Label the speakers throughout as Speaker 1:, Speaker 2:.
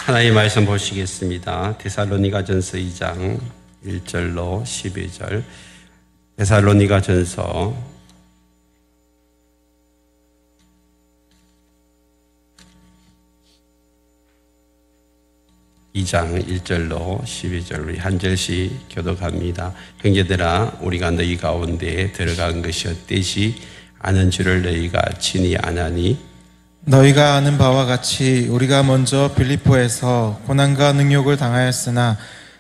Speaker 1: 하나님 말씀 보시겠습니다. 데살로니가전서 2장 1절로 12절. 데살로니가전서 2장 1절로 12절 우리 한 절씩 교독합니다. 형제들아, 우리가 너희 가운데 들어간 것이 헛되지 않은 줄을 너희가 친히 아나니,
Speaker 2: 너희가 아는 바와 같이 우리가 먼저 빌립보에서 고난과 능욕을 당하였으나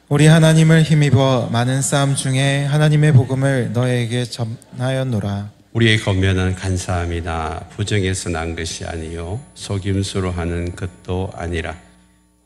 Speaker 2: 우리 하나님을 힘입어 많은 싸움 중에 하나님의 복음을 너희에게 전하였노라.
Speaker 1: 우리의 권면은 간사함이나 부정에서 난 것이 아니요 속임수로 하는 것도 아니라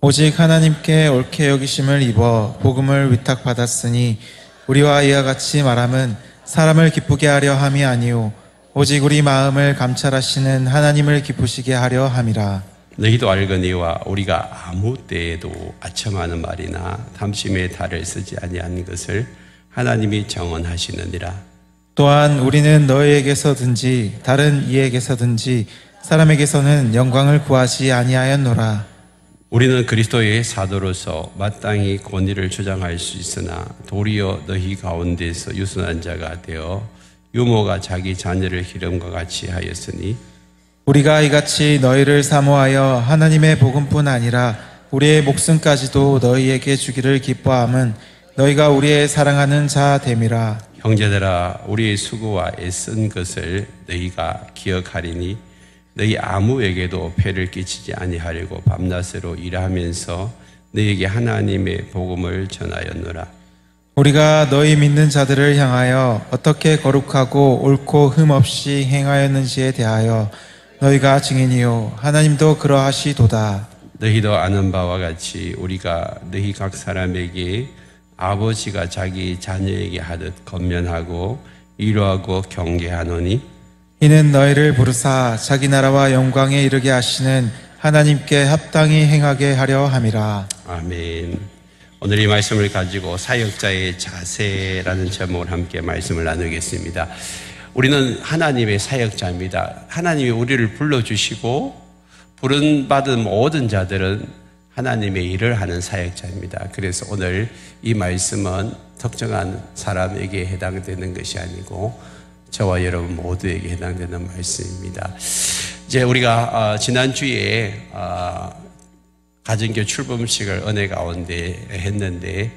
Speaker 2: 오직 하나님께 옳게 여기심을 입어 복음을 위탁받았으니 우리와 이와 같이 말함은 사람을 기쁘게 하려 함이 아니요 오직 우리 마음을 감찰하시는 하나님을 기쁘시게 하려 함이라.
Speaker 1: 너희도 알거니와 우리가 아무 때에도 아첨하는 말이나 탐심의 달을 쓰지 아니한 것을 하나님이 정언하시느니라.
Speaker 2: 또한 우리는 너희에게서든지 다른 이에게서든지 사람에게서는 영광을 구하지 아니하였노라.
Speaker 1: 우리는 그리스도의 사도로서 마땅히 권위를 주장할 수 있으나 도리어 너희 가운데서 유순한 자가 되어 유모가 자기 자녀를 기름과 같이 하였으니,
Speaker 2: 우리가 이같이 너희를 사모하여 하나님의 복음뿐 아니라 우리의 목숨까지도 너희에게 주기를 기뻐함은 너희가 우리의 사랑하는 자 됨이라.
Speaker 1: 형제들아, 우리의 수고와 애쓴 것을 너희가 기억하리니 너희 아무에게도 폐를 끼치지 아니하려고 밤낮으로 일하면서 너희에게 하나님의 복음을 전하였노라.
Speaker 2: 우리가 너희 믿는 자들을 향하여 어떻게 거룩하고 옳고 흠 없이 행하였는지에 대하여 너희가 증인이요 하나님도 그러하시도다.
Speaker 1: 너희도 아는 바와 같이 우리가 너희 각 사람에게 아버지가 자기 자녀에게 하듯 권면하고 위로하고 경계하노니,
Speaker 2: 이는 너희를 부르사 자기 나라와 영광에 이르게 하시는 하나님께 합당히 행하게 하려 함이라.
Speaker 1: 아멘. 오늘 이 말씀을 가지고 사역자의 자세라는 제목으로 함께 말씀을 나누겠습니다. 우리는 하나님의 사역자입니다. 하나님이 우리를 불러주시고 부름받은 모든 자들은 하나님의 일을 하는 사역자입니다. 그래서 오늘 이 말씀은 특정한 사람에게 해당되는 것이 아니고 저와 여러분 모두에게 해당되는 말씀입니다. 이제 우리가 지난주에 가정교 출범식을 은혜 가운데 했는데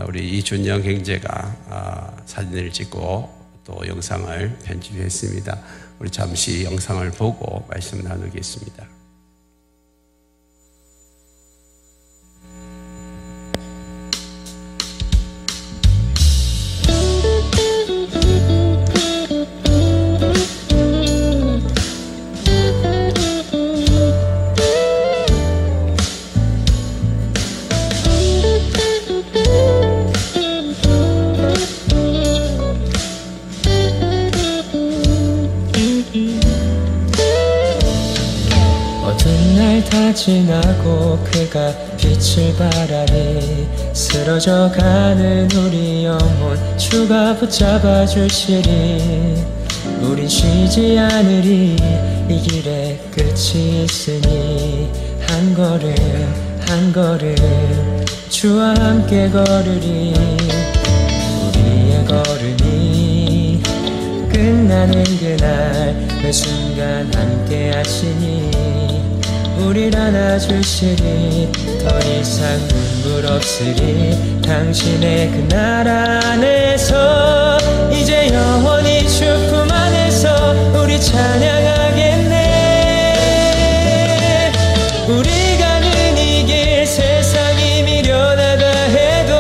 Speaker 1: 우리 이준영 형제가 사진을 찍고 또 영상을 편집했습니다. 우리 잠시 영상을 보고 말씀 나누겠습니다.
Speaker 3: 지나고 그가 빛을 발하니 쓰러져가는 우리 영혼 주가 붙잡아 주시리. 우린 쉬지 않으리. 이 길에 끝이 있으니 한 걸음 한 걸음 주와 함께 걸으리. 우리의 걸음이 끝나는 그날 그 순간 함께 하시니 우릴 안아주시리. 더 이상 눈물 없으리. 당신의 그 나라 안에서 이제 영원히 주 품 안에서 우리 찬양하겠네. 우리 가는 이 길 세상이 미련하다 해도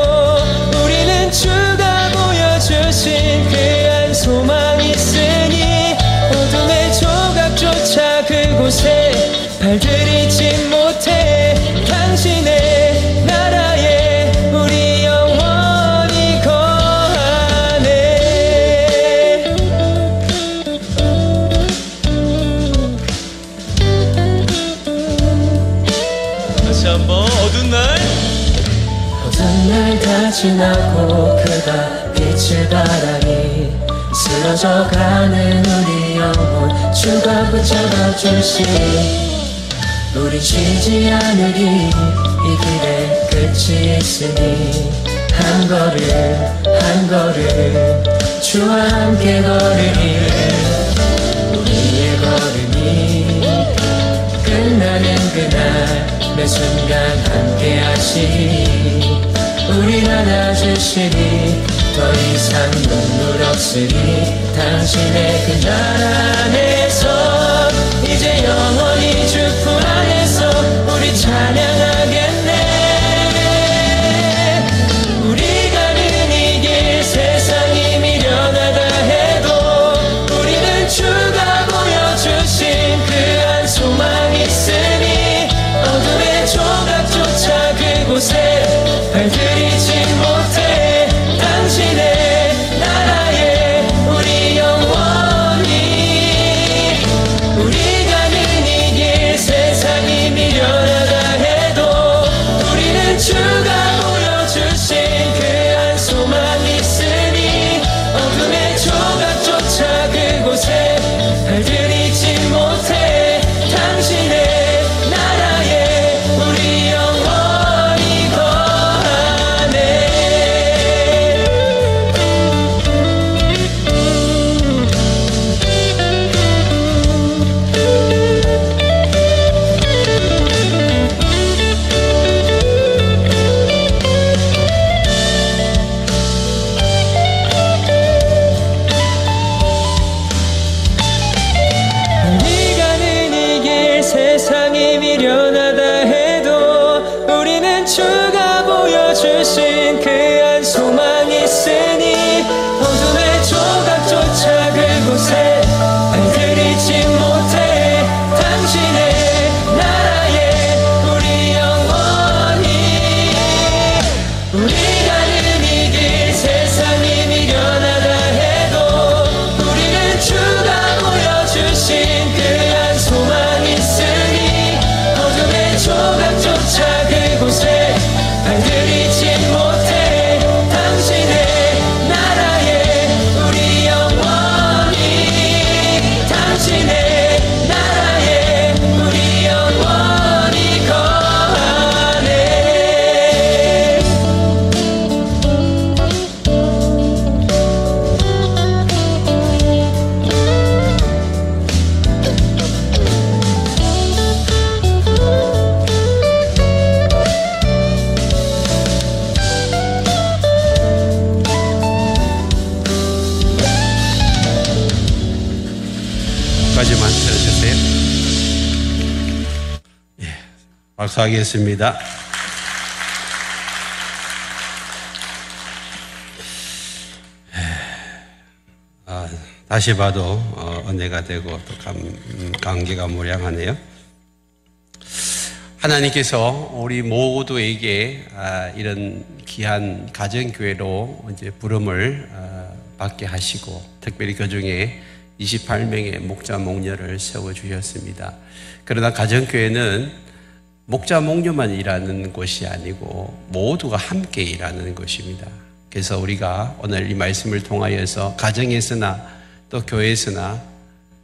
Speaker 3: 우리는 주가 보여주신 그 한 소망 있으니 어둠의 조각조차 그곳에 발들이지 못해. 당신의 나라에 우리 영원히 거하네. 다시 한번. 어두운 날 다 지나고 그가 빛을 발하니 쓰러져가는 우리 영혼 주가 붙잡아 주시니 우리 쉬지 않으리. 이 길에 끝이 있으니 한 걸음 주와 함께 걸으니 우리의 걸음이 끝나는 그날 매 순간 함께 하시니 우리 안아주시니 더 이상 눈물 없으니 당신의 그 나라 안에서 이제 영원히 주 품 안에서 우리 찬양하겠네. 우리 가는 이 길 세상이 미련하다 해도 우리는 주가 보여주신 그 한 소망 있으니 어둠의 조각조차 그곳에 발들이지 못해 당신의 나라에 우리 영원히 우리 가는 이 길 세상이 미련하다 해도 우리는 주가 보여주신 그 한 소망 있으니 어둠의 조각조차 그곳에 발들이지 못해 당신의 나라에 우리 영원히 거하네. 우리 가는 이 길 세상이 미련하다 해도 우리는 주가 보여주신 그 한 소망 있으니 어둠의 조각조차 그곳에 발들이지 못해 당신의 나라에 우리 영원히 우리 가는 이 길 세상이 미련하다 해도 우리는 주가 보여주신 그 한 소망 있으니 어둠의 조각조차 그곳에 발들이지 못해 당신의 나라에 우리 영원히 당신의 나라에 우리 영원히 거하네.
Speaker 1: 까지만 들어주세요. 예, 박수하겠습니다. 다시 봐도 은혜가 되고 또 감개가 무량하네요. 하나님께서 우리 모두에게 이런 귀한 가정교회로 이제 부름을 받게 하시고 특별히 그 중에 28명의 목자 목녀를 세워주셨습니다. 그러나 가정교회는 목자 목녀만 일하는 곳이 아니고 모두가 함께 일하는 것입니다. 그래서 우리가 오늘 이 말씀을 통하여서 가정에서나 또 교회에서나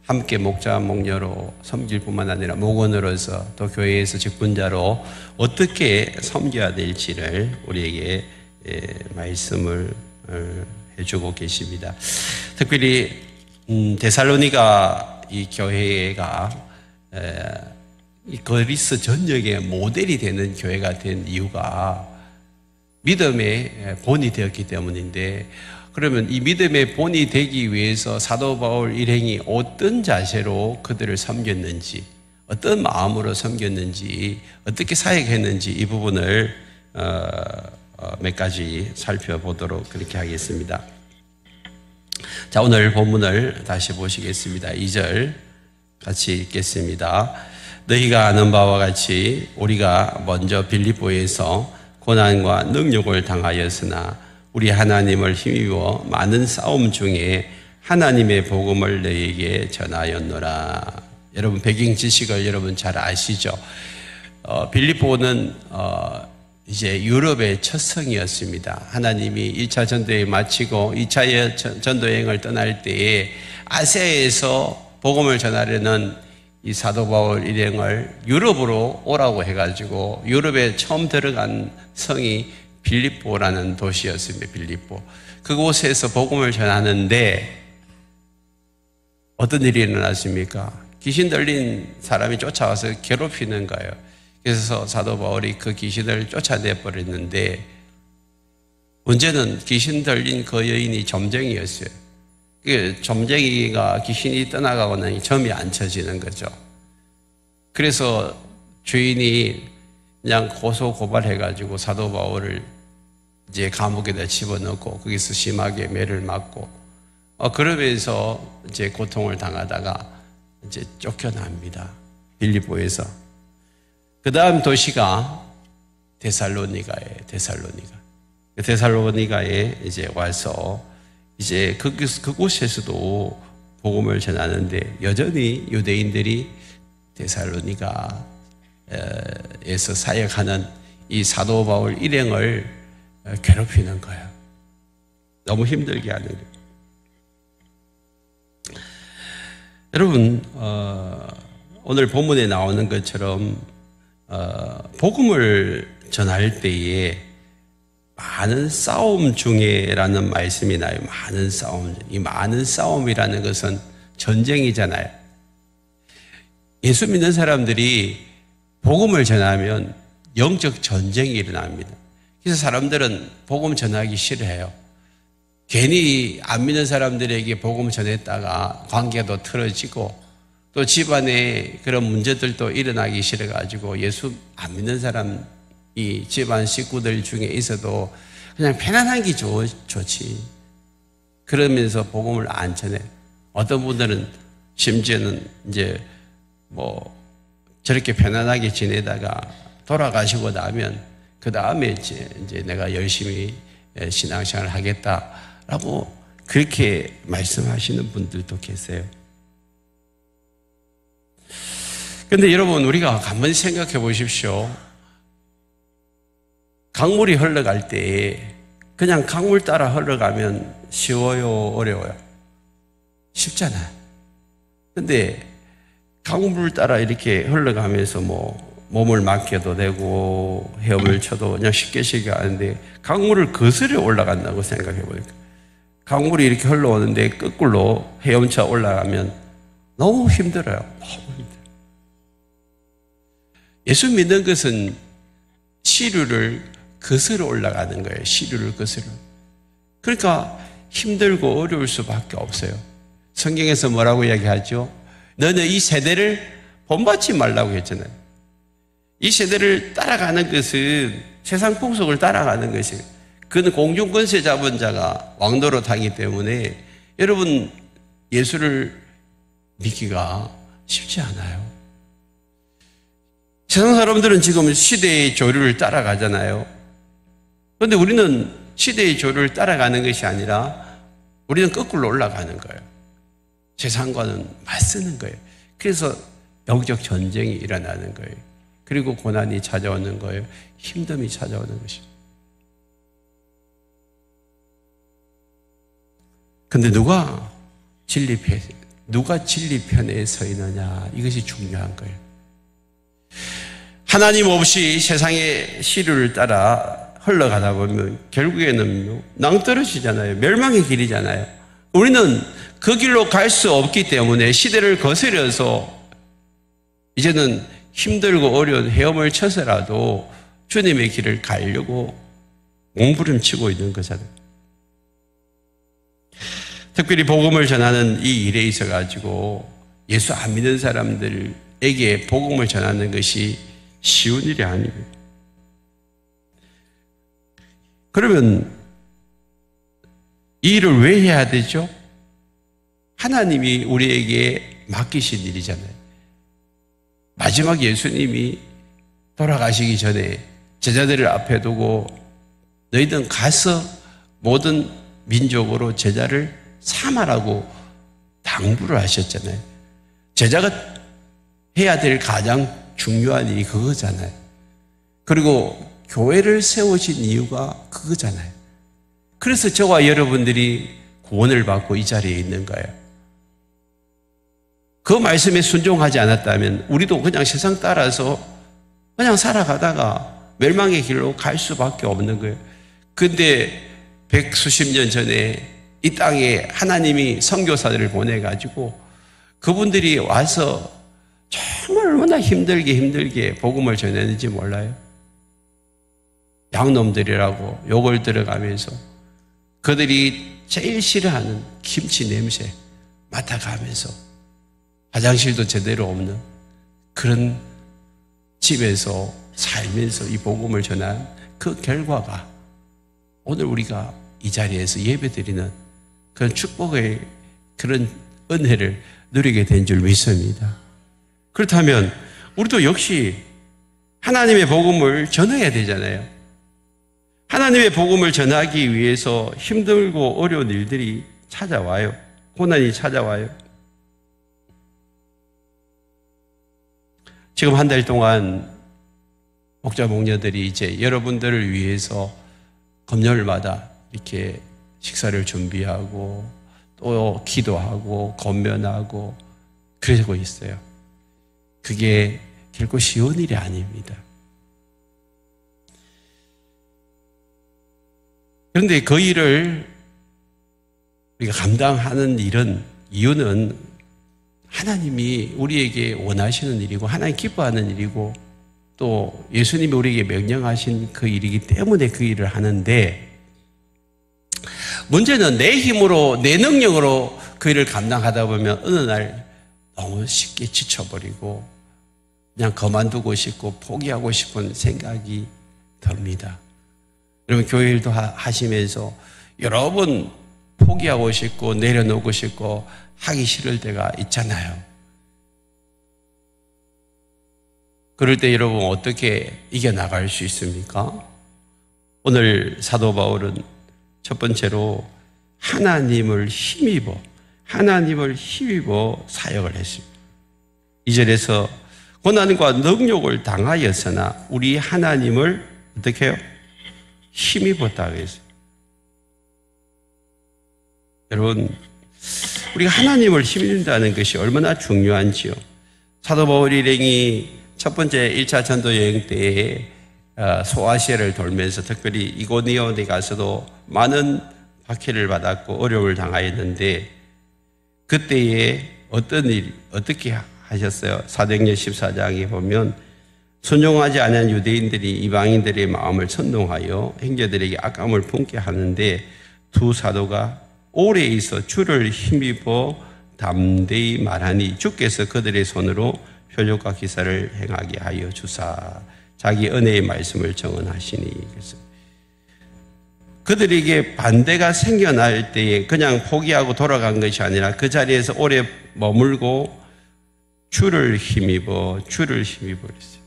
Speaker 1: 함께 목자 목녀로 섬길 뿐만 아니라 목원으로서 또 교회에서 직분자로 어떻게 섬겨야 될지를 우리에게 말씀을 해주고 계십니다. 특별히 데살로니가 이 교회가 이 그리스 전역의 모델이 되는 교회가 된 이유가 믿음의 본이 되었기 때문인데, 그러면 이 믿음의 본이 되기 위해서 사도 바울 일행이 어떤 자세로 그들을 섬겼는지, 어떤 마음으로 섬겼는지, 어떻게 사역했는지 이 부분을 몇 가지 살펴보도록 그렇게 하겠습니다. 자, 오늘 본문을 다시 보시겠습니다. 2절 같이 읽겠습니다. 너희가 아는 바와 같이 우리가 먼저 빌립보에서 고난과 능욕을 당하였으나 우리 하나님을 힘입어 많은 싸움 중에 하나님의 복음을 너희에게 전하였노라. 여러분 배경 지식을 여러분 잘 아시죠? 빌립보는 이제 유럽의 첫 성이었습니다. 하나님이 1차 전도여행 마치고 2차 전도여행을 떠날 때에 아시아에서 복음을 전하려는 이 사도 바울 일행을 유럽으로 오라고 해가지고 유럽에 처음 들어간 성이 빌립보라는 도시였습니다. 빌립보. 그곳에서 복음을 전하는데 어떤 일이 일어났습니까? 귀신 들린 사람이 쫓아와서 괴롭히는 거예요. 그래서 사도 바울이 그 귀신을 쫓아내 버렸는데 문제는 귀신 들린 그 여인이 점쟁이였어요. 그 점쟁이가 귀신이 떠나가고 나니 점이 안 쳐지는 거죠. 그래서 주인이 그냥 고소 고발해가지고 사도 바울을 이제 감옥에다 집어넣고 거기서 심하게 매를 맞고 그러면서 이제 고통을 당하다가 이제 쫓겨납니다. 빌립보에서. 그 다음 도시가 데살로니가예요. 데살로니가에 이제 와서 이제 그곳에서도 복음을 전하는데 여전히 유대인들이 데살로니가에서 사역하는 이 사도 바울 일행을 괴롭히는 거예요. 너무 힘들게 하는 거예요. 여러분, 오늘 본문에 나오는 것처럼 복음을 전할 때에 많은 싸움 중에라는 말씀이 나요. 많은 싸움. 이 많은 싸움이라는 것은 전쟁이잖아요. 예수 믿는 사람들이 복음을 전하면 영적 전쟁이 일어납니다. 그래서 사람들은 복음 전하기 싫어해요. 괜히 안 믿는 사람들에게 복음 전했다가 관계도 틀어지고 또 집안에 그런 문제들도 일어나기 싫어가지고 예수 안 믿는 사람 이 집안 식구들 중에 있어도 그냥 편안한 게 좋지. 그러면서 복음을 안 전해. 어떤 분들은 심지어는 이제 뭐 저렇게 편안하게 지내다가 돌아가시고 나면 그 다음에 이제 내가 열심히 신앙생활을 하겠다라고 그렇게 말씀하시는 분들도 계세요. 근데 여러분, 우리가 한번 생각해 보십시오. 강물이 흘러갈 때 그냥 강물 따라 흘러가면 쉬워요, 어려워요? 쉽잖아요. 근데 강물 따라 이렇게 흘러가면서 뭐 몸을 맡겨도 되고 헤엄을 쳐도 그냥 쉽게 하는데 강물을 거스려 올라간다고 생각해 보니까 강물이 이렇게 흘러오는데 거꾸로 헤엄쳐 올라가면 너무 힘들어요. 너무 힘들어요. 예수 믿는 것은 시류를 거스러 올라가는 거예요. 시류를 거스러. 그러니까 힘들고 어려울 수밖에 없어요. 성경에서 뭐라고 이야기하죠? 너는 이 세대를 본받지 말라고 했잖아요. 이 세대를 따라가는 것은 세상 풍속을 따라가는 것이에요. 그는 공중권세 잡은 자가 왕노릇하기 때문에 여러분 예수를 믿기가 쉽지 않아요. 세상 사람들은 지금 시대의 조류를 따라가잖아요. 그런데 우리는 시대의 조류를 따라가는 것이 아니라 우리는 거꾸로 올라가는 거예요. 세상과는 맞서는 거예요. 그래서 영적 전쟁이 일어나는 거예요. 그리고 고난이 찾아오는 거예요. 힘듦이 찾아오는 것입니다. 근데 누가 진리 편에 서 있느냐, 이것이 중요한 거예요. 하나님 없이 세상의 시류를 따라 흘러가다 보면 결국에는 낭떠러지잖아요. 멸망의 길이잖아요. 우리는 그 길로 갈 수 없기 때문에 시대를 거스려서 이제는 힘들고 어려운 헤엄을 쳐서라도 주님의 길을 가려고 몸부림치고 있는 거잖아요. 특별히 복음을 전하는 이 일에 있어가지고 예수 안 믿는 사람들에게 복음을 전하는 것이 쉬운 일이 아닙니다. 그러면 이 일을 왜 해야 되죠? 하나님이 우리에게 맡기신 일이잖아요. 마지막 예수님이 돌아가시기 전에 제자들을 앞에 두고 너희들은 가서 모든 민족으로 제자를 삼아라고 당부를 하셨잖아요. 제자가 해야 될 가장 중요한 일이 그거잖아요. 그리고 교회를 세우신 이유가 그거잖아요. 그래서 저와 여러분들이 구원을 받고 이 자리에 있는 거예요. 그 말씀에 순종하지 않았다면 우리도 그냥 세상 따라서 그냥 살아가다가 멸망의 길로 갈 수밖에 없는 거예요. 근데 백수십 년 전에 이 땅에 하나님이 선교사들을 보내가지고 그분들이 와서 정말 얼마나 힘들게 복음을 전했는지 몰라요. 양놈들이라고 욕을 들어가면서 그들이 제일 싫어하는 김치 냄새 맡아가면서 화장실도 제대로 없는 그런 집에서 살면서 이 복음을 전한 그 결과가 오늘 우리가 이 자리에서 예배드리는 그런 축복의 그런 은혜를 누리게 된 줄 믿습니다. 그렇다면 우리도 역시 하나님의 복음을 전해야 되잖아요. 하나님의 복음을 전하기 위해서 힘들고 어려운 일들이 찾아와요. 고난이 찾아와요. 지금 한 달 동안 목자 목녀들이 이제 여러분들을 위해서 금요일마다 이렇게 식사를 준비하고 또 기도하고 권면하고 그러고 있어요. 그게 결코 쉬운 일이 아닙니다. 그런데 그 일을 우리가 감당하는 이유는 하나님이 우리에게 원하시는 일이고 하나님 기뻐하는 일이고 또 예수님이 우리에게 명령하신 그 일이기 때문에 그 일을 하는데 문제는 내 힘으로 내 능력으로 그 일을 감당하다 보면 어느 날 너무 쉽게 지쳐버리고 그냥 그만두고 싶고 포기하고 싶은 생각이 듭니다. 여러분 교회 일도 하시면서 여러 번 포기하고 싶고 내려놓고 싶고 하기 싫을 때가 있잖아요. 그럴 때 여러분 어떻게 이겨나갈 수 있습니까? 오늘 사도 바울은 첫 번째로 하나님을 힘입어 사역을 했습니다. 2절에서 고난과 능욕을 당하였으나 우리 하나님을 어떻게 해요? 힘입었다고 했어요. 여러분 우리가 하나님을 힘입는다는 것이 얼마나 중요한지요. 사도 바울 일행이 첫 번째 1차 전도 여행 때에 소아시아를 돌면서 특별히 이고니온에 가서도 많은 박해를 받았고 어려움을 당하였는데 그때에 어떻게 하셨어요? 사도행전 14장에 보면 순종하지 않은 유대인들이 이방인들의 마음을 선동하여 형제들에게 악감을 품게 하는데 두 사도가 오래 있어 주를 힘입어 담대히 말하니 주께서 그들의 손으로 표적과 기사를 행하게 하여 주사 자기 은혜의 말씀을 정언하시니 그래서 그들에게 반대가 생겨날 때에 그냥 포기하고 돌아간 것이 아니라 그 자리에서 오래 머물고 주를 힘입어 그랬어요.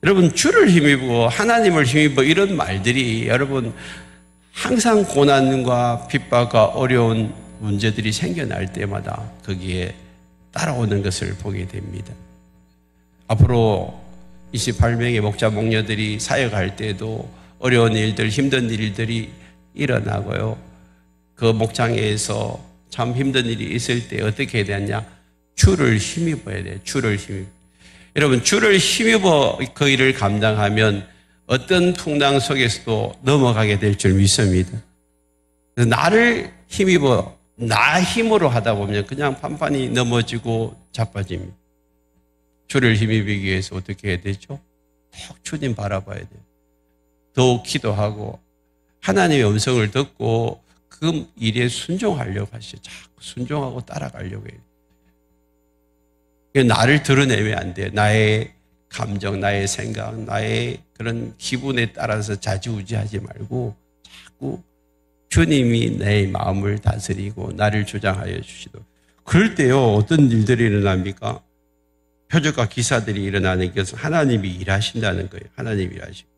Speaker 1: 여러분 주를 힘입어 하나님을 힘입어 이런 말들이 여러분 항상 고난과 핍박과 어려운 문제들이 생겨날 때마다 거기에 따라오는 것을 보게 됩니다. 앞으로 28명의 목자 목녀들이 사역할 때도 어려운 일들, 힘든 일들이 일어나고요. 그 목장에서 참 힘든 일이 있을 때 어떻게 해야 되냐? 주를 힘입어야 돼요. 주를 힘입어. 여러분 주를 힘입어 그 일을 감당하면 어떤 풍랑 속에서도 넘어가게 될 줄 믿습니다. 나를 힘입어 나 힘으로 하다 보면 그냥 판판이 넘어지고 자빠집니다. 주를 힘입기 위해서 어떻게 해야 되죠? 꼭 주님 바라봐야 돼요. 더욱 기도하고 하나님의 음성을 듣고 그 일에 순종하려고 하시죠. 자꾸 순종하고 따라가려고 해요. 나를 드러내면 안 돼요. 나의 감정, 나의 생각, 나의 그런 기분에 따라서 좌지우지하지 말고 자꾸 주님이 내 마음을 다스리고 나를 주장하여 주시도록. 그럴 때요 어떤 일들이 일어납니까? 표적과 기사들이 일어나는 것은 하나님이 일하신다는 거예요. 하나님이 일하시고.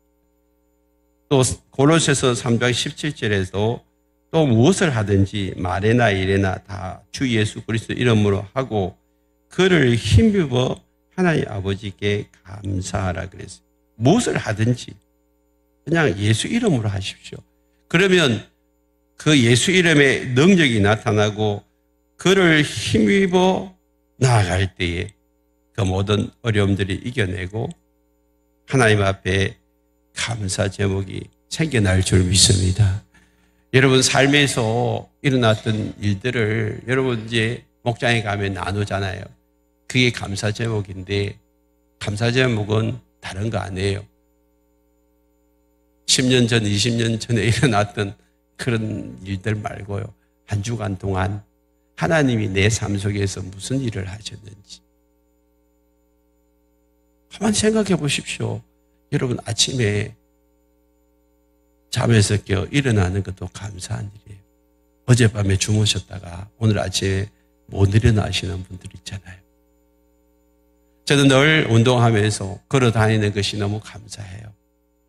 Speaker 1: 또 고로새서 3장 17절에도 또 무엇을 하든지 말이나 일이나 다 주 예수 그리스도 이름으로 하고 그를 힘입어 하나님 아버지께 감사하라 그랬어요. 무엇을 하든지 그냥 예수 이름으로 하십시오. 그러면 그 예수 이름의 능력이 나타나고 그를 힘입어 나아갈 때에 그 모든 어려움들이 이겨내고 하나님 앞에 감사 제목이 생겨날 줄 믿습니다. 여러분 삶에서 일어났던 일들을 여러분 이제 목장에 가면 나누잖아요. 그게 감사 제목인데 감사 제목은 다른 거 아니에요. 10년 전, 20년 전에 일어났던 그런 일들 말고요. 한 주간 동안 하나님이 내 삶 속에서 무슨 일을 하셨는지 한번 생각해 보십시오. 여러분 아침에 잠에서 깨어 일어나는 것도 감사한 일이에요. 어젯밤에 주무셨다가 오늘 아침에 못 일어나시는 분들 있잖아요. 저는 늘 운동하면서 걸어 다니는 것이 너무 감사해요.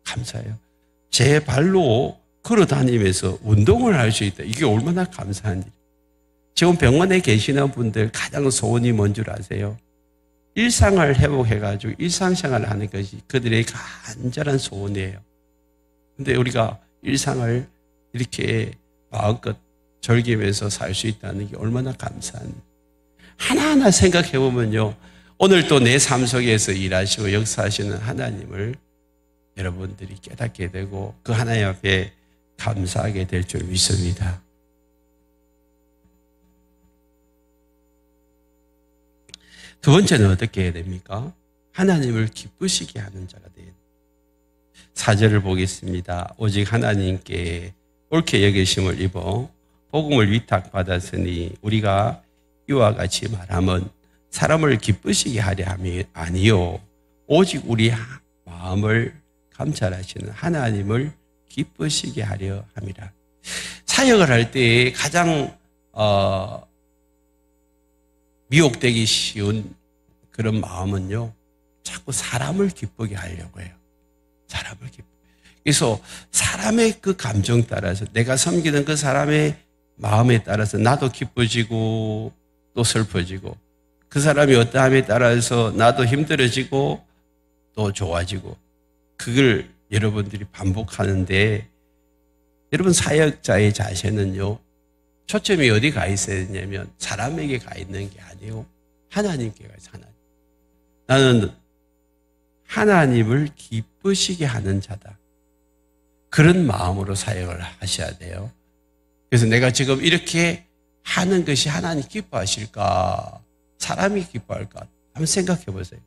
Speaker 1: 감사해요. 제 발로 걸어 다니면서 운동을 할 수 있다. 이게 얼마나 감사한 일이에요. 지금 병원에 계시는 분들 가장 소원이 뭔 줄 아세요? 일상을 회복해가지고 일상생활을 하는 것이 그들의 간절한 소원이에요. 근데 우리가 일상을 이렇게 마음껏 즐기면서 살 수 있다는 게 얼마나 감사한 일이에요. 하나하나 생각해 보면요. 오늘 또 내 삶 속에서 일하시고 역사하시는 하나님을 여러분들이 깨닫게 되고 그 하나님 앞에 감사하게 될 줄 믿습니다. 두 번째는 어떻게 해야 됩니까? 하나님을 기쁘시게 하는 자가 돼야 됩니다. 4절을 보겠습니다. 오직 하나님께 옳게 여기심을 입어 복음을 위탁받았으니 우리가 이와 같이 말함은 사람을 기쁘시게 하려 함이 아니요 오직 우리 마음을 감찰하시는 하나님을 기쁘시게 하려 함이라. 사역을 할 때 가장 미혹되기 쉬운 그런 마음은요, 자꾸 사람을 기쁘게 하려고 해요. 사람을 기쁘게. 그래서 사람의 그 감정 따라서 내가 섬기는 그 사람의 마음에 따라서 나도 기뻐지고 또 슬퍼지고 그 사람이 어떠함에 따라서 나도 힘들어지고 또 좋아지고 그걸 여러분들이 반복하는데 여러분 사역자의 자세는요, 초점이 어디 가 있어야 되냐면 사람에게 가 있는 게 아니고 하나님께 가 있어요. 나는 하나님을 기쁘시게 하는 자다. 그런 마음으로 사역을 하셔야 돼요. 그래서 내가 지금 이렇게 하는 것이 하나님 기뻐하실까? 사람이 기뻐할까? 한번 생각해 보세요.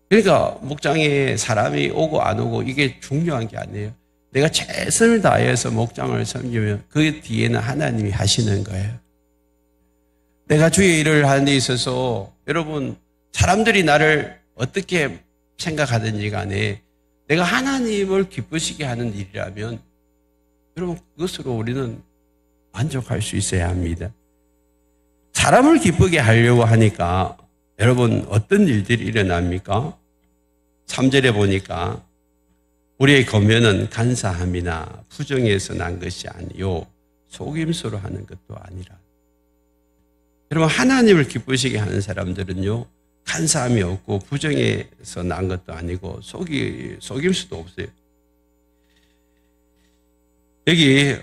Speaker 1: 그러니까 목장에 사람이 오고 안 오고 이게 중요한 게 아니에요. 내가 최선을 다해서 목장을 섬기면 그 뒤에는 하나님이 하시는 거예요. 내가 주의 일을 하는 데 있어서 여러분 사람들이 나를 어떻게 생각하든지 간에 내가 하나님을 기쁘시게 하는 일이라면 여러분 그것으로 우리는 만족할 수 있어야 합니다. 사람을 기쁘게 하려고 하니까 여러분 어떤 일들이 일어납니까? 3절에 보니까 우리의 권면은 간사함이나 부정에서 난 것이 아니요 속임수로 하는 것도 아니라. 여러분 하나님을 기쁘시게 하는 사람들은요 간사함이 없고 부정에서 난 것도 아니고 속임수도 없어요. 여기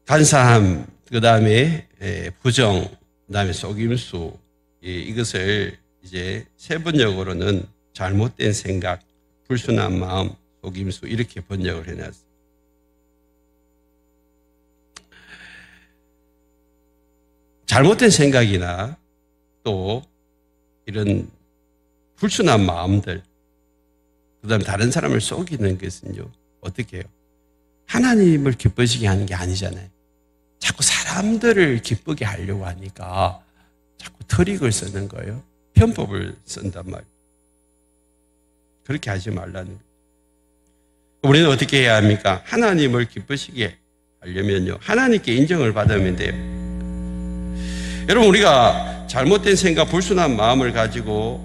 Speaker 1: 간사함 그 다음에 부정 그 다음에 속임수 이것을 이제 세번역으로는 잘못된 생각, 불순한 마음, 속임수 이렇게 번역을 해놨어요. 잘못된 생각이나 또 이런 불순한 마음들, 그 다음에 다른 사람을 속이는 것은요, 어떻게 해요? 하나님을 기쁘시게 하는 게 아니잖아요. 자꾸 사람들을 기쁘게 하려고 하니까 자꾸 트릭을 쓰는 거예요. 편법을 쓴단 말이에요. 그렇게 하지 말라는 거예요. 우리는 어떻게 해야 합니까? 하나님을 기쁘시게 하려면요, 하나님께 인정을 받으면 돼요. 여러분 우리가 잘못된 생각, 불순한 마음을 가지고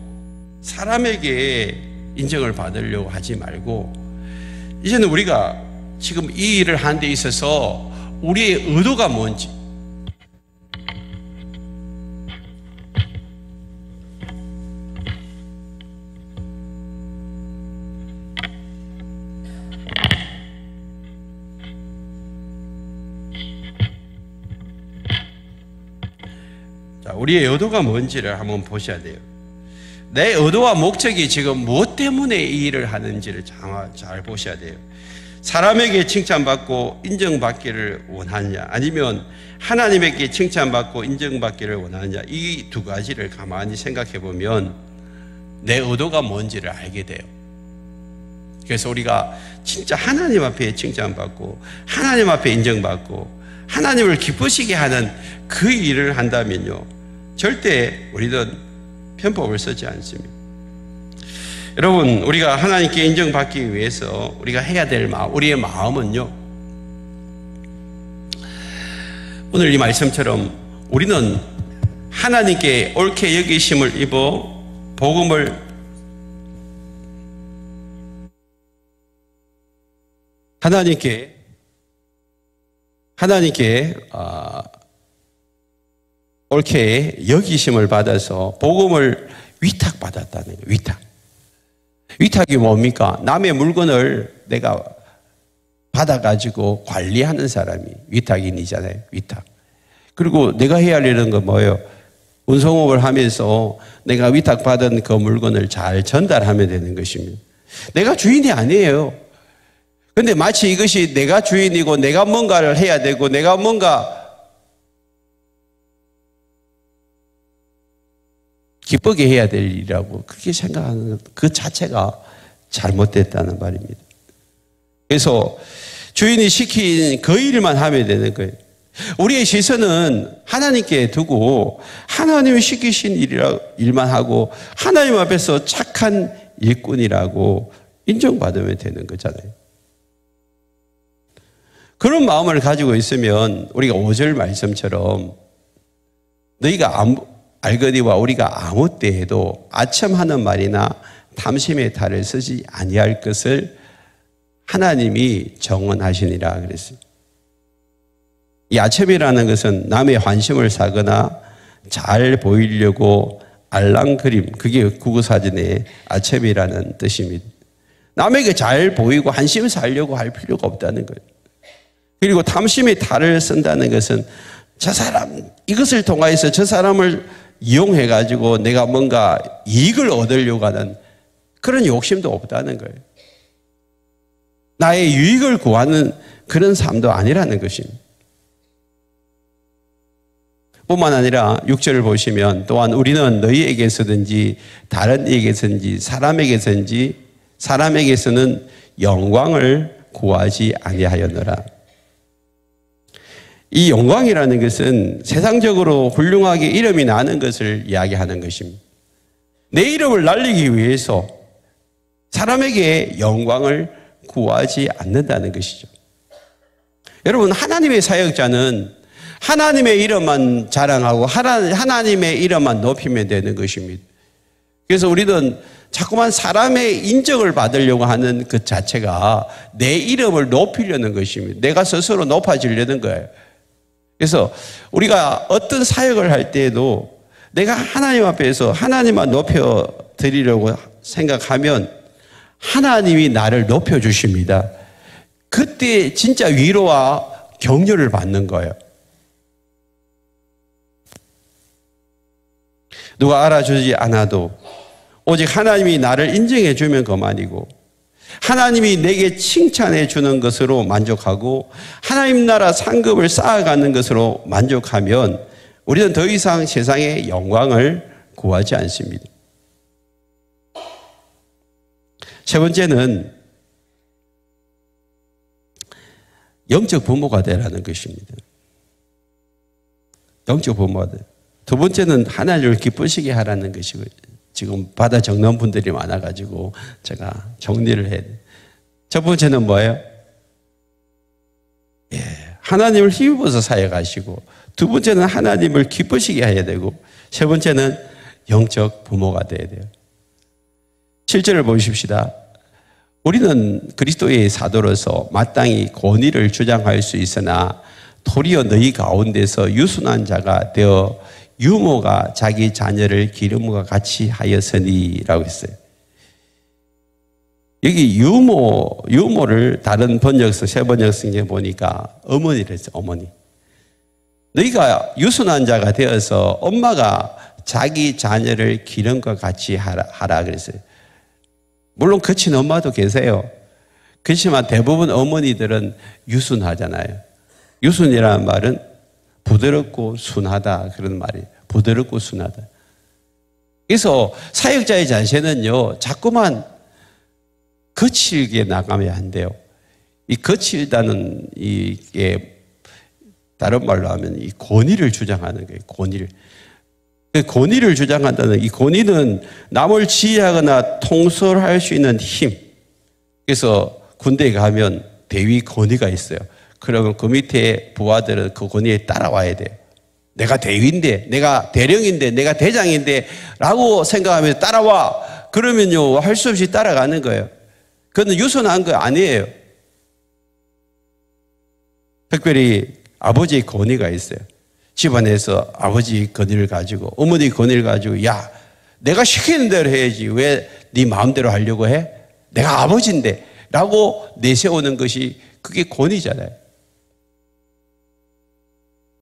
Speaker 1: 사람에게 인정을 받으려고 하지 말고 이제는 우리가 지금 이 일을 하는 데 있어서 우리의 의도가 뭔지 우리의 의도가 뭔지를 한번 보셔야 돼요. 내 의도와 목적이 지금 무엇 때문에 이 일을 하는지를 잘 보셔야 돼요. 사람에게 칭찬받고 인정받기를 원하느냐, 아니면 하나님에게 칭찬받고 인정받기를 원하느냐, 이 두 가지를 가만히 생각해 보면 내 의도가 뭔지를 알게 돼요. 그래서 우리가 진짜 하나님 앞에 칭찬받고 하나님 앞에 인정받고 하나님을 기쁘시게 하는 그 일을 한다면요, 절대 우리는 편법을 쓰지 않습니다. 여러분, 우리가 하나님께 인정받기 위해서 우리가 해야 될 우리의 마음은요, 오늘 이 말씀처럼 우리는 하나님께 옳게 여기심을 입어 복음을 하나님께 옳게 여기심을 받아서 복음을 위탁받았다는 거예요. 위탁이 뭡니까? 남의 물건을 내가 받아가지고 관리하는 사람이 위탁인이잖아요. 위탁. 그리고 내가 해야 할 일은 뭐예요? 운송업을 하면서 내가 위탁받은 그 물건을 잘 전달하면 되는 것입니다. 내가 주인이 아니에요. 근데 마치 이것이 내가 주인이고 내가 뭔가를 해야 되고 내가 뭔가 기쁘게 해야 될 일이라고 그렇게 생각하는 그 자체가 잘못됐다는 말입니다. 그래서 주인이 시킨 그 일만 하면 되는 거예요. 우리의 시선은 하나님께 두고 하나님이 시키신 일만 하고 하나님 앞에서 착한 일꾼이라고 인정받으면 되는 거잖아요. 그런 마음을 가지고 있으면 우리가 5절 말씀처럼 너희가 알거니와 우리가 아무 때에도 아첨하는 말이나 탐심의 탈을 쓰지 아니할 것을 하나님이 정언하시니라 그랬어요. 이 아첨이라는 것은 남의 환심을 사거나 잘 보이려고 알랑그림, 그게 국어사전에 아첨이라는 뜻입니다. 남에게 잘 보이고 환심을 사려고 할 필요가 없다는 거예요. 그리고 탐심의 탈을 쓴다는 것은 저 사람, 이것을 통하여서 저 사람을 이용해가지고 내가 뭔가 이익을 얻으려고 하는 그런 욕심도 없다는 거예요. 나의 유익을 구하는 그런 삶도 아니라는 것입니다. 뿐만 아니라 6절을 보시면 또한 우리는 너희에게서든지 다른 이에게서든지 사람에게서는 영광을 구하지 아니하였노라. 이 영광이라는 것은 세상적으로 훌륭하게 이름이 나는 것을 이야기하는 것입니다. 내 이름을 날리기 위해서 사람에게 영광을 구하지 않는다는 것이죠. 여러분, 하나님의 사역자는 하나님의 이름만 자랑하고 하나님의 이름만 높이면 되는 것입니다. 그래서 우리는 자꾸만 사람의 인정을 받으려고 하는 그 자체가 내 이름을 높이려는 것입니다. 내가 스스로 높아지려는 거예요. 그래서 우리가 어떤 사역을 할 때에도 내가 하나님 앞에서 하나님만 높여드리려고 생각하면 하나님이 나를 높여주십니다. 그때 진짜 위로와 격려를 받는 거예요. 누가 알아주지 않아도 오직 하나님이 나를 인정해 주면 그만이고 하나님이 내게 칭찬해 주는 것으로 만족하고 하나님 나라 상급을 쌓아가는 것으로 만족하면 우리는 더 이상 세상의 영광을 구하지 않습니다. 세 번째는 영적 부모가 되라는 것입니다. 영적 부모가 돼. 두 번째는 하나님을 기쁘시게 하라는 것이고요. 지금 받아 적는 분들이 많아가지고 제가 정리를 해야 돼요. 첫 번째는 뭐예요? 하나님을 힘입어서 사역하시고, 두 번째는 하나님을 기쁘시게 해야 되고, 세 번째는 영적 부모가 돼야 돼요. 7절을 보십시다. 우리는 그리스도의 사도로서 마땅히 권위를 주장할 수 있으나 도리어 너희 가운데서 유순한 자가 되어 유모가 자기 자녀를 기름과 같이 하였으니라고 했어요. 여기 유모를 다른 번역서, 새 번역성에 보니까 어머니를 했어요. 어머니. 너희가 유순한 자가 되어서 엄마가 자기 자녀를 기른 것 같이 하라 그랬어요. 물론 거친 엄마도 계세요. 그렇지만 대부분 어머니들은 유순하잖아요. 유순이라는 말은 부드럽고 순하다 그런 말이에요. 부드럽고 순하다. 그래서 사역자의 자세는요, 자꾸만 거칠게 나가면 안 돼요. 이 거칠다는 이게 다른 말로 하면 이 권위를 주장하는 거예요. 권위를 주장한다는 이 권위는 남을 지휘하거나 통솔할 수 있는 힘. 그래서 군대에 가면 대위 권위가 있어요. 그러면 그 밑에 부하들은 그 권위에 따라와야 돼요. 내가 대위인데, 내가 대령인데, 내가 대장인데 라고 생각하면서 따라와. 그러면요, 할 수 없이 따라가는 거예요. 그건 유순한 거 아니에요. 특별히 아버지의 권위가 있어요. 집안에서 아버지 권위를 가지고 어머니 권위를 가지고 야, 내가 시키는 대로 해야지 왜 네 마음대로 하려고 해? 내가 아버지인데 라고 내세우는 것이 그게 권위잖아요.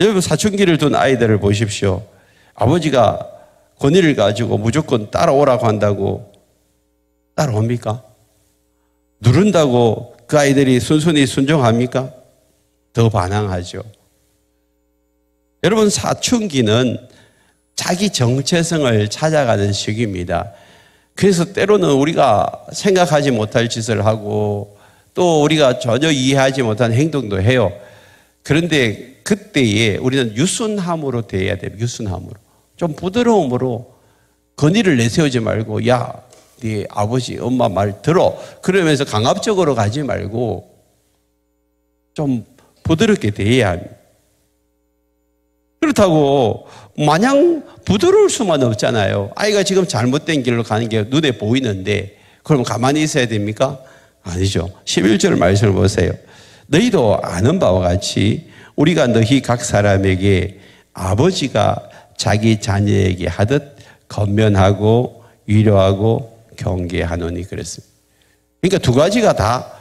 Speaker 1: 여러분 사춘기를 둔 아이들을 보십시오. 아버지가 권위를 가지고 무조건 따라오라고 한다고 따라옵니까? 누른다고 그 아이들이 순순히 순종합니까? 더 반항하죠. 여러분 사춘기는 자기 정체성을 찾아가는 시기입니다. 그래서 때로는 우리가 생각하지 못할 짓을 하고 또 우리가 전혀 이해하지 못한 행동도 해요. 그런데 그때에 우리는 유순함으로 대해야 돼요. 유순함으로. 좀 부드러움으로 권위를 내세우지 말고 야, 네 아버지 엄마 말 들어. 그러면서 강압적으로 가지 말고 좀 부드럽게 대해야 합니다. 그렇다고 마냥 부드러울 수만 없잖아요. 아이가 지금 잘못된 길로 가는 게 눈에 보이는데 그럼 가만히 있어야 됩니까? 아니죠. 11절 말씀을 보세요. 너희도 아는 바와 같이 우리가 너희 각 사람에게 아버지가 자기 자녀에게 하듯 권면하고 위로하고 경계하노니 그랬습니다. 그러니까 두 가지가 다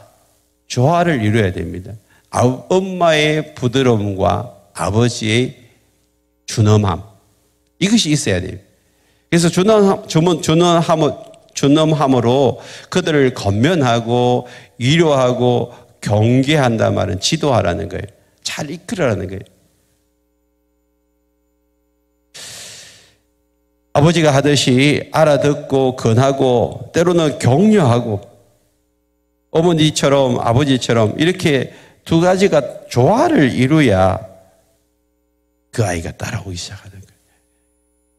Speaker 1: 조화를 이루어야 됩니다. 엄마의 부드러움과 아버지의 준엄함, 이것이 있어야 돼요. 그래서 준엄함으로 그들을 권면하고 위로하고 경계한다는 말은 지도하라는 거예요. 잘 이끌어라는 거예요. 아버지가 하듯이 알아듣고 권하고 때로는 격려하고 어머니처럼 아버지처럼 이렇게 두 가지가 조화를 이루어야 그 아이가 따라오기 시작하는 거예요.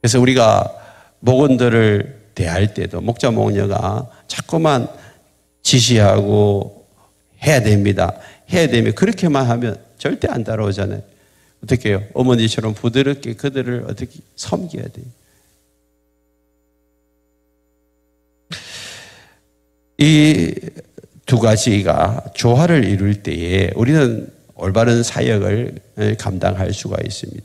Speaker 1: 그래서 우리가 목원들을 대할 때도 목자 목녀가 자꾸만 지시하고 해야 됩니다. 해야 되면 그렇게만 하면 절대 안 따라오잖아요. 어떻게 해요? 어머니처럼 부드럽게 그들을 어떻게 섬겨야 돼요. 이 두 가지가 조화를 이룰 때에 우리는 올바른 사역을 감당할 수가 있습니다.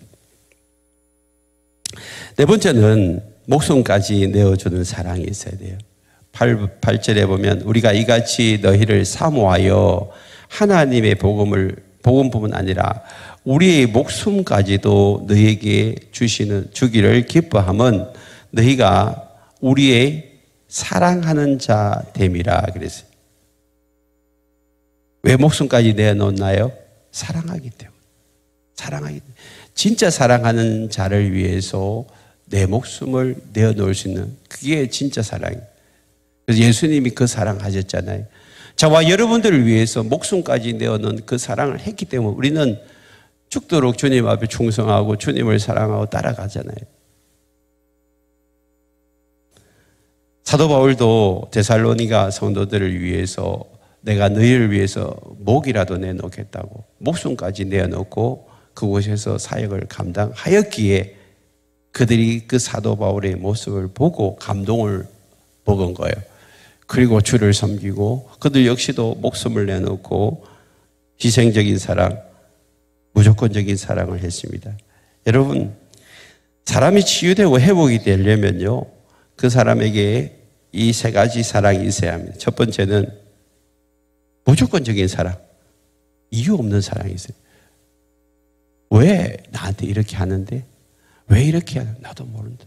Speaker 1: 네 번째는 목숨까지 내어주는 사랑이 있어야 돼요. 8절에 보면 우리가 이같이 너희를 사모하여 하나님의 복음뿐만 아니라 우리의 목숨까지도 너희에게 주기를 기뻐함은 너희가 우리의 사랑하는 자 됨이라 그랬어요. 왜 목숨까지 내어놓나요? 사랑하기 때문에. 진짜 사랑하는 자를 위해서 내 목숨을 내어놓을 수 있는 그게 진짜 사랑이에요. 그래서 예수님이 그 사랑하셨잖아요. 저와 여러분들을 위해서 목숨까지 내어놓은 그 사랑을 했기 때문에 우리는 죽도록 주님 앞에 충성하고 주님을 사랑하고 따라가잖아요. 사도 바울도 데살로니가 성도들을 위해서 내가 너희를 위해서 목이라도 내놓겠다고 목숨까지 내어놓고 그곳에서 사역을 감당하였기에 그들이 그 사도 바울의 모습을 보고 감동을 먹은 거예요. 그리고 주를 섬기고 그들 역시도 목숨을 내놓고 희생적인 사랑, 무조건적인 사랑을 했습니다. 여러분, 사람이 치유되고 회복이 되려면요, 그 사람에게 이 세 가지 사랑이 있어야 합니다. 첫 번째는 무조건적인 사랑, 이유 없는 사랑이 있어요. 왜 나한테 이렇게 하는데? 왜 이렇게 하는데? 나도 모른다.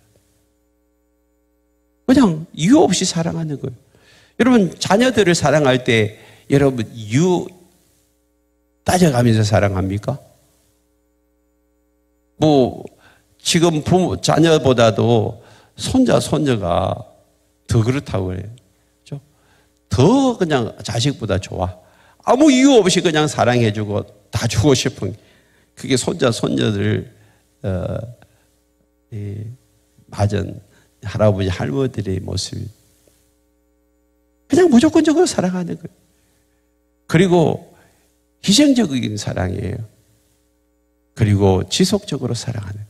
Speaker 1: 그냥 이유 없이 사랑하는 거예요. 여러분, 자녀들을 사랑할 때 여러분 이유 따져가면서 사랑합니까? 뭐 지금 부모, 자녀보다도 손자, 손녀가 더 그렇다고 그래요. 그렇죠? 더 그냥 자식보다 좋아. 아무 이유 없이 그냥 사랑해주고 다 주고 싶은 그게 손자, 손녀들 맞은 할아버지, 할머니들의 모습이 그냥 무조건적으로 사랑하는 거예요. 그리고 희생적인 사랑이에요. 그리고 지속적으로 사랑하는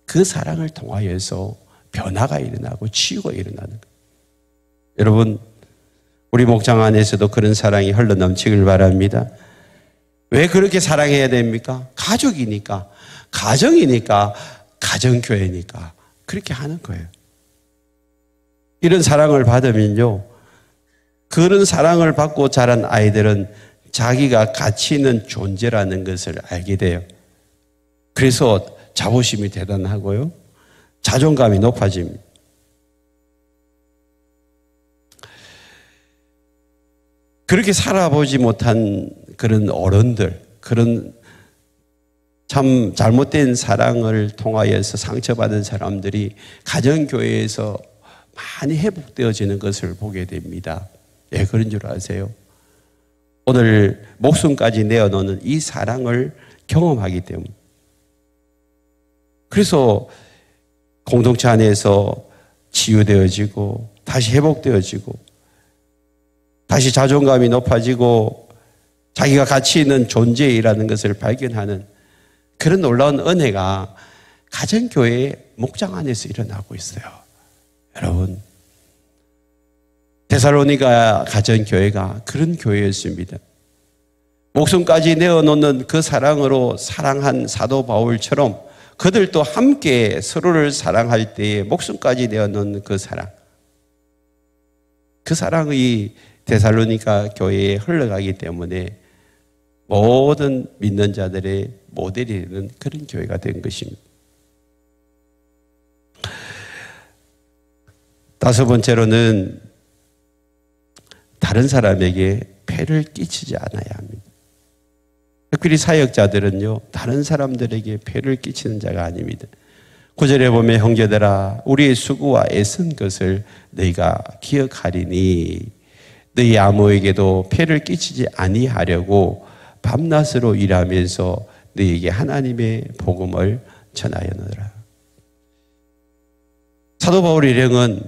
Speaker 1: 그 사랑을 통하여서 변화가 일어나고 치유가 일어나는 거예요. 여러분, 우리 목장 안에서도 그런 사랑이 흘러넘치길 바랍니다. 왜 그렇게 사랑해야 됩니까? 가족이니까, 가정이니까, 가정교회니까 그렇게 하는 거예요. 이런 사랑을 받으면요, 그런 사랑을 받고 자란 아이들은 자기가 가치 있는 존재라는 것을 알게 돼요. 그래서 자부심이 대단하고요, 자존감이 높아집니다. 그렇게 살아보지 못한 그런 어른들, 그런 참 잘못된 사랑을 통하여서 상처받은 사람들이 가정교회에서 많이 회복되어지는 것을 보게 됩니다. 왜 그런 줄 아세요? 오늘 목숨까지 내어놓는 이 사랑을 경험하기 때문에. 그래서 공동체 안에서 치유되어지고 다시 회복되어지고 다시 자존감이 높아지고 자기가 가치 있는 존재이라는 것을 발견하는 그런 놀라운 은혜가 가정교회 목장 안에서 일어나고 있어요. 여러분, 데살로니가 가정교회가 그런 교회였습니다. 목숨까지 내어놓는 그 사랑으로 사랑한 사도 바울처럼 그들도 함께 서로를 사랑할 때에 목숨까지 내어놓는 그 사랑, 그 사랑이 데살로니가 교회에 흘러가기 때문에 모든 믿는 자들의 모델이 되는 그런 교회가 된 것입니다. 다섯 번째로는 다른 사람에게 폐를 끼치지 않아야 합니다. 특별히 사역자들은요, 다른 사람들에게 폐를 끼치는 자가 아닙니다. 9절에 보면 형제들아, 우리의 수고와 애쓴 것을 너희가 기억하리니 너희 아무에게도 폐를 끼치지 아니하려고 밤낮으로 일하면서 너희에게 하나님의 복음을 전하였느라. 사도 바울 일행은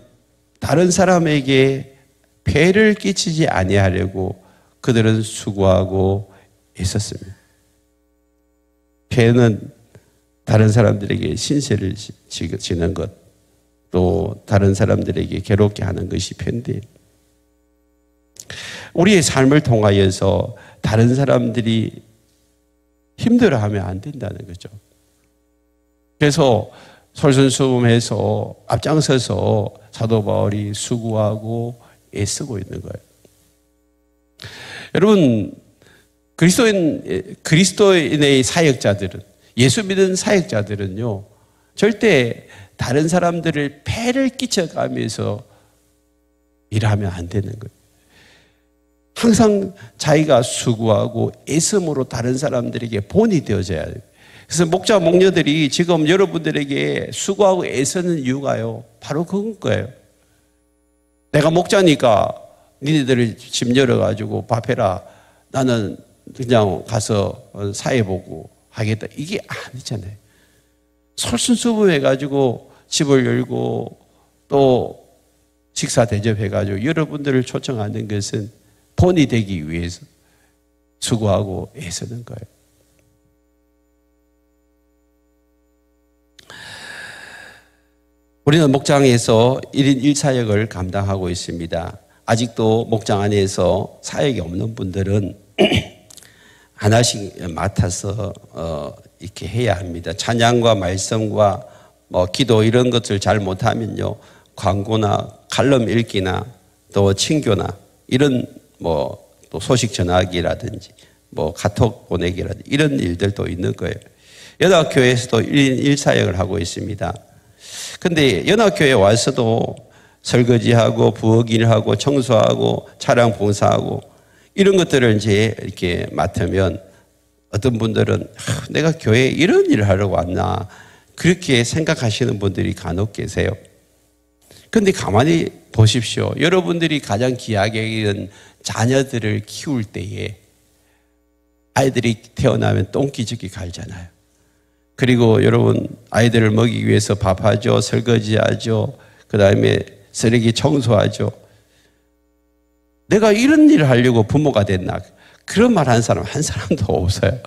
Speaker 1: 다른 사람에게 폐를 끼치지 아니하려고 그들은 수고하고 있었습니다. 폐는 다른 사람들에게 신세를 지는 것, 또 다른 사람들에게 괴롭게 하는 것이 폐인데, 우리의 삶을 통하여서 다른 사람들이 힘들어하면 안 된다는 거죠. 그래서 솔선수범해서 앞장서서 사도 바울이 수고하고 애쓰고 있는 거예요. 여러분, 그리스도인의 사역자들은, 예수 믿은 사역자들은요, 절대 다른 사람들을 폐를 끼쳐가면서 일하면 안 되는 거예요. 항상 자기가 수고하고 애씀으로 다른 사람들에게 본이 되어져야 돼요. 그래서 목자, 목녀들이 지금 여러분들에게 수고하고 애쓰는 이유가요, 바로 그건 거예요. 내가 목자니까 니네들을 집 열어가지고 밥 해라, 나는 그냥 가서 사회 보고 하겠다, 이게 아니잖아요. 솔선수범해가지고 집을 열고 또 식사 대접해가지고 여러분들을 초청하는 것은 본이 되기 위해서 수고하고 애쓰는 거예요. 우리는 목장에서 1인 1사역을 감당하고 있습니다. 아직도 목장 안에서 사역이 없는 분들은 하나씩 맡아서 이렇게 해야 합니다. 찬양과 말씀과 기도 이런 것을 잘 못하면요, 광고나 칼럼 읽기나 또 친교나 이런 또 소식 전하기라든지 카톡 보내기라든지 이런 일들도 있는 거예요. 연합교회에서도 1인 1사역을 하고 있습니다. 근데 연합교회에 와서도 설거지하고 부엌일하고 청소하고 차량 봉사하고 이런 것들을 이제 이렇게 맡으면 어떤 분들은 내가 교회에 이런 일을 하려고 왔나 그렇게 생각하시는 분들이 간혹 계세요. 그런데 가만히 보십시오. 여러분들이 가장 귀하게 여기는 자녀들을 키울 때에 아이들이 태어나면 똥기저귀 갈잖아요. 그리고 여러분 아이들을 먹이기 위해서 밥하죠. 설거지하죠. 그 다음에 쓰레기 청소하죠. 내가 이런 일을 하려고 부모가 됐나? 그런 말 하는 사람 한 사람도 없어요.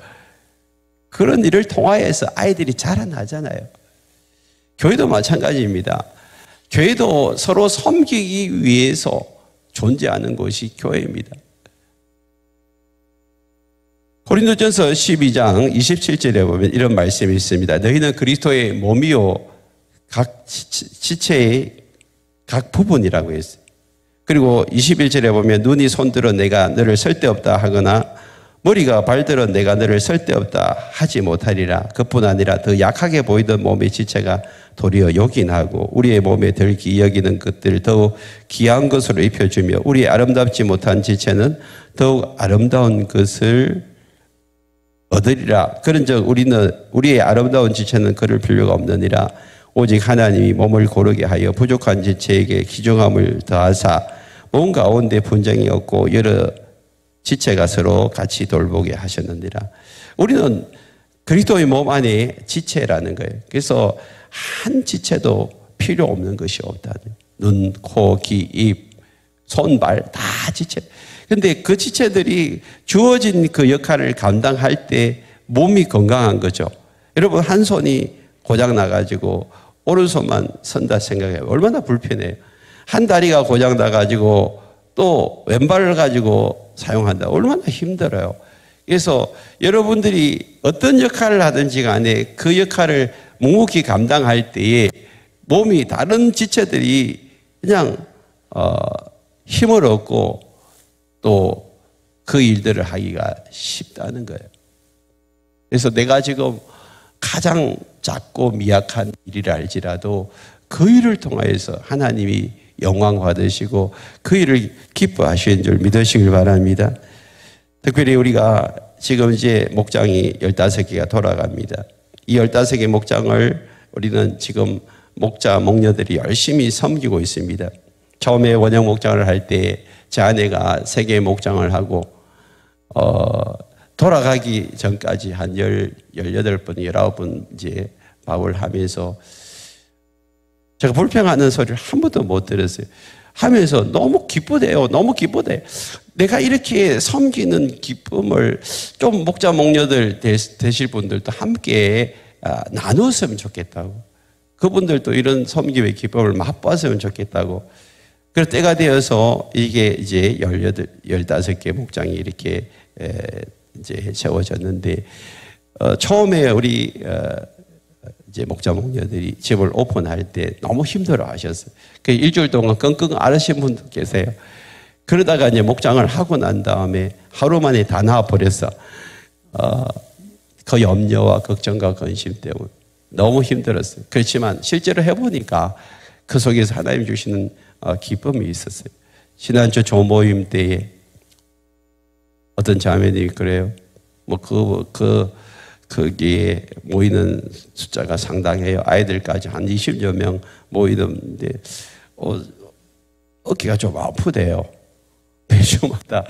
Speaker 1: 그런 일을 통하여서 아이들이 자라나잖아요. 교회도 마찬가지입니다. 교회도 서로 섬기기 위해서 존재하는 것이 교회입니다. 고린도전서 12장 27절에 보면 이런 말씀이 있습니다. 너희는 그리스도의 몸이요 각 지체의 각 부분이라고 했어요. 그리고 21절에 보면 눈이 손들어 내가 너를 쓸데없다 하거나 머리가 발들어 내가 너를 쓸데없다 하지 못하리라. 그뿐 아니라 더 약하게 보이던 몸의 지체가 도리어 요긴하고 우리의 몸에 덜 귀히 여기는 것들을 더욱 귀한 것으로 입혀주며 우리의 아름답지 못한 지체는 더욱 아름다운 것을 얻으리라. 그런즉 우리는 우리의 아름다운 지체는 그럴 필요가 없느니라. 오직 하나님이 몸을 고르게 하여 부족한 지체에게 귀중함을 더하사 몸 가운데 분쟁이 없고 여러 지체가 서로 같이 돌보게 하셨느니라. 우리는 그리스도의 몸 안에 지체라는 거예요. 그래서 한 지체도 필요 없는 것이 없다. 눈, 코, 귀, 입, 손, 발 다 지체. 근데 그 지체들이 주어진 그 역할을 감당할 때 몸이 건강한 거죠. 여러분 한 손이 고장 나가지고 오른손만 선다 생각해요. 얼마나 불편해요. 한 다리가 고장 나가지고 또 왼발을 가지고 사용한다. 얼마나 힘들어요. 그래서 여러분들이 어떤 역할을 하든지 간에 그 역할을 묵묵히 감당할 때에 몸이 다른 지체들이 그냥 힘을 얻고 또 그 일들을 하기가 쉽다는 거예요. 그래서 내가 지금 가장 작고 미약한 일이라 할지라도 그 일을 통하여서 하나님이 영광 받으시고 그 일을 기뻐하시는 줄 믿으시길 바랍니다. 특별히 우리가 지금 이제 목장이 15개가 돌아갑니다. 이 15개 목장을 우리는 지금 목자, 목녀들이 열심히 섬기고 있습니다. 처음에 원형 목장을 할 때 제 아내가 3개의 목장을 하고 돌아가기 전까지 한 18번, 19번 이제 밥을 하면서 제가 불평하는 소리를 한 번도 못 들었어요. 하면서 너무 기쁘대요. 너무 기쁘대. 내가 이렇게 섬기는 기쁨을 좀 목자, 목녀들 되실 분들도 함께 나누었으면 좋겠다고. 그분들도 이런 섬김의 기쁨을 맛봤으면 좋겠다고. 그래서 때가 되어서 이게 이제 15개 목장이 이렇게 이제 세워졌는데, 처음에 우리 이제 목자, 목녀들이 집을 오픈할 때 너무 힘들어 하셨어요. 그 일주일 동안 끙끙 앓으신 분도 계세요. 그러다가 이제 목장을 하고 난 다음에 하루 만에 다 나와버렸어. 그 염려와 걱정과 근심 때문에 너무 힘들었어요. 그렇지만 실제로 해보니까 그 속에서 하나님 주시는 기쁨이 있었어요. 지난주 조모임 때에 어떤 자매님이 그래요. 거기에 모이는 숫자가 상당해요. 아이들까지 한 20여 명 모이는데, 어깨가 좀 아프대요. 매주마다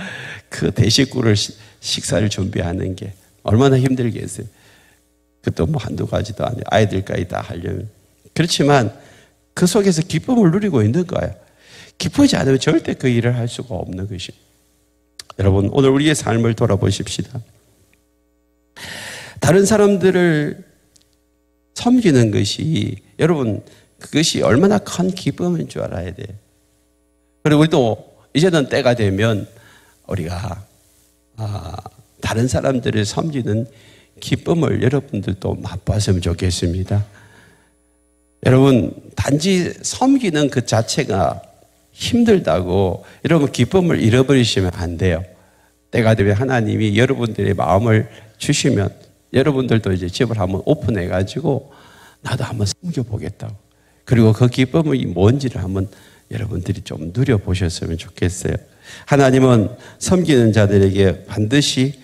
Speaker 1: 그 대식구를 식사를 준비하는 게 얼마나 힘들겠어요. 그것도 뭐 한두 가지도 아니에요. 아이들까지 다 하려면. 그렇지만 그 속에서 기쁨을 누리고 있는 거예요. 기쁘지 않으면 절대 그 일을 할 수가 없는 것이. 여러분, 오늘 우리의 삶을 돌아보십시다. 다른 사람들을 섬기는 것이, 여러분, 그것이 얼마나 큰 기쁨인 줄 알아야 돼요. 그리고 우리도 이제는 때가 되면 우리가 다른 사람들을 섬기는 기쁨을 여러분들도 맛봤으면 좋겠습니다. 여러분, 단지 섬기는 그 자체가 힘들다고 여러분 기쁨을 잃어버리시면 안 돼요. 때가 되면 하나님이 여러분들의 마음을 주시면 여러분들도 이제 집을 한번 오픈해가지고 나도 한번 섬겨보겠다고. 그리고 그 기쁨이 뭔지를 한번 여러분들이 좀 누려보셨으면 좋겠어요. 하나님은 섬기는 자들에게 반드시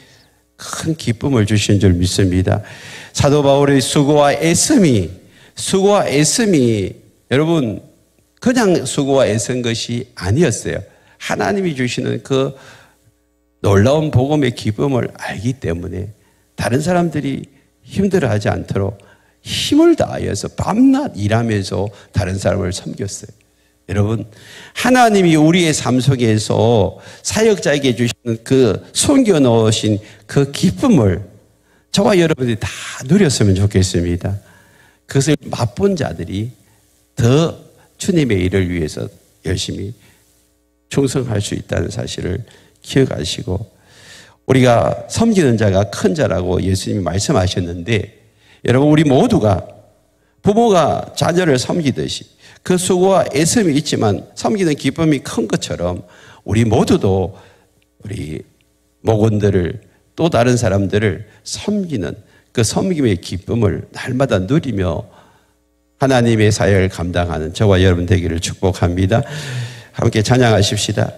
Speaker 1: 큰 기쁨을 주신 줄 믿습니다. 사도 바울의 수고와 애씀이 여러분 그냥 수고와 애쓴 것이 아니었어요. 하나님이 주시는 그 놀라운 복음의 기쁨을 알기 때문에 다른 사람들이 힘들어하지 않도록 힘을 다하여서 밤낮 일하면서 다른 사람을 섬겼어요. 여러분, 하나님이 우리의 삶 속에서 사역자에게 주시는 그 숨겨 놓으신 그 기쁨을 저와 여러분들이 다 누렸으면 좋겠습니다. 그것을 맛본 자들이 더 주님의 일을 위해서 열심히 충성할 수 있다는 사실을 기억하시고, 우리가 섬기는 자가 큰 자라고 예수님이 말씀하셨는데, 여러분, 우리 모두가 부모가 자녀를 섬기듯이 그 수고와 애씀이 있지만 섬기는 기쁨이 큰 것처럼 우리 모두도 우리 목원들을 또 다른 사람들을 섬기는 그 섬김의 기쁨을 날마다 누리며 하나님의 사역을 감당하는 저와 여러분 되기를 축복합니다. 함께 찬양하십시다.